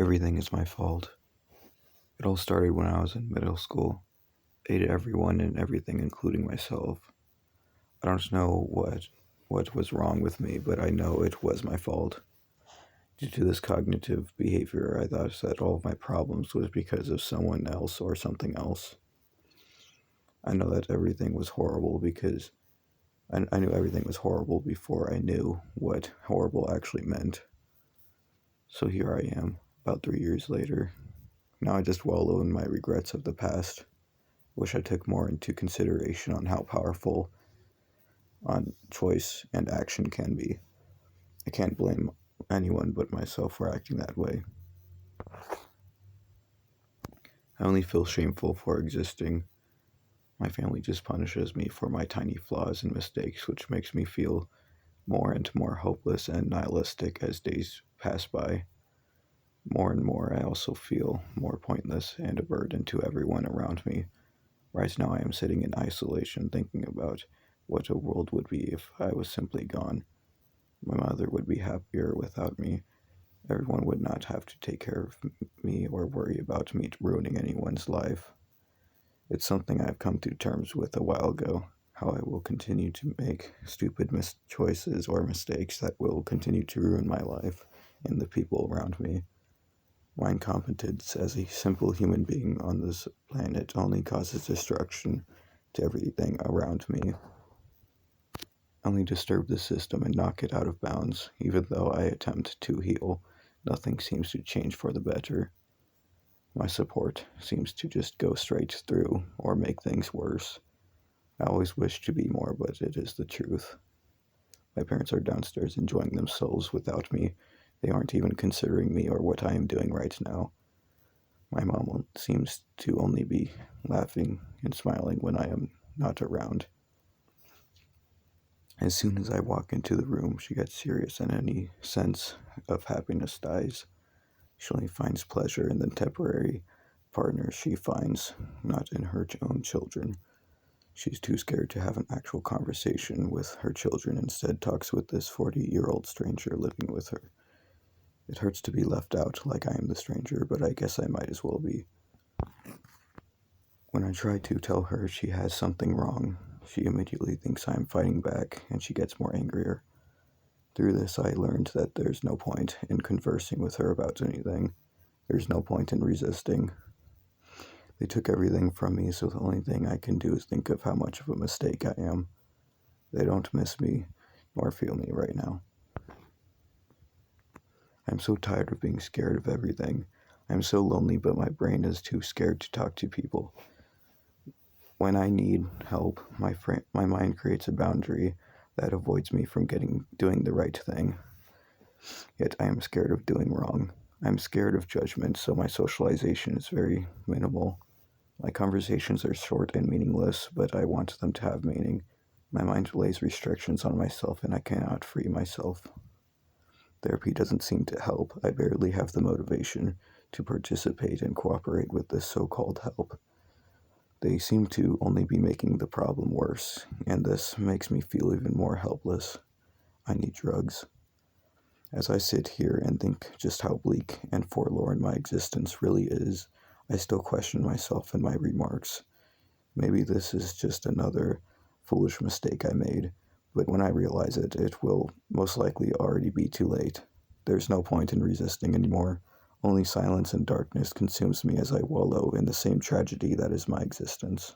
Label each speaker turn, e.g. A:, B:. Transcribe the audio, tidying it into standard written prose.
A: Everything is my fault. It all started when I was in middle school. I hated everyone and everything, including myself. I don't know what was wrong with me, but I know it was my fault. Due to this cognitive behavior, I thought that all of my problems was because of someone else or something else. I know that everything was horrible because I knew everything was horrible before I knew what horrible actually meant. So here I am, about 3 years later. Now I just wallow in my regrets of the past. Wish I took more into consideration on how powerful on choice and action can be. I can't blame anyone but myself for acting that way. I only feel shameful for existing. My family just punishes me for my tiny flaws and mistakes, which makes me feel more and more hopeless and nihilistic as days pass by. More and more, I also feel more pointless and a burden to everyone around me. Right now, I am sitting in isolation thinking about what a world would be if I was simply gone. My mother would be happier without me. Everyone would not have to take care of me or worry about me ruining anyone's life. It's something I've come to terms with a while ago, how I will continue to make stupid choices or mistakes that will continue to ruin my life and the people around me. My incompetence as a simple human being on this planet only causes destruction to everything around me. Only disturb the system and knock it out of bounds. Even though I attempt to heal, nothing seems to change for the better. My support seems to just go straight through or make things worse. I always wish to be more, but it is the truth. My parents are downstairs enjoying themselves without me. They aren't even considering me or what I am doing right now. My mom seems to only be laughing and smiling when I am not around. As soon as I walk into the room, she gets serious and any sense of happiness dies. She only finds pleasure in the temporary partner she finds, not in her own children. She's too scared to have an actual conversation with her children, instead talks with this 40-year-old stranger living with her. It hurts to be left out like I am the stranger, but I guess I might as well be. When I try to tell her she has something wrong, she immediately thinks I am fighting back, and she gets more angrier. Through this, I learned that there's no point in conversing with her about anything. There's no point in resisting. They took everything from me, so the only thing I can do is think of how much of a mistake I am. They don't miss me, nor feel me right now. I'm so tired of being scared of everything. I'm so lonely, but my brain is too scared to talk to people. When I need help, my mind creates a boundary that avoids me from doing the right thing. Yet I am scared of doing wrong. I'm scared of judgment, so my socialization is very minimal. My conversations are short and meaningless, but I want them to have meaning. My mind lays restrictions on myself, and I cannot free myself. Therapy doesn't seem to help. I barely have the motivation to participate and cooperate with this so-called help. They seem to only be making the problem worse, and this makes me feel even more helpless. I need drugs. As I sit here and think just how bleak and forlorn my existence really is, I still question myself and my remarks. Maybe this is just another foolish mistake I made, but when I realize it, it will most likely already be too late. There's no point in resisting anymore. Only silence and darkness consumes me as I wallow in the same tragedy that is my existence.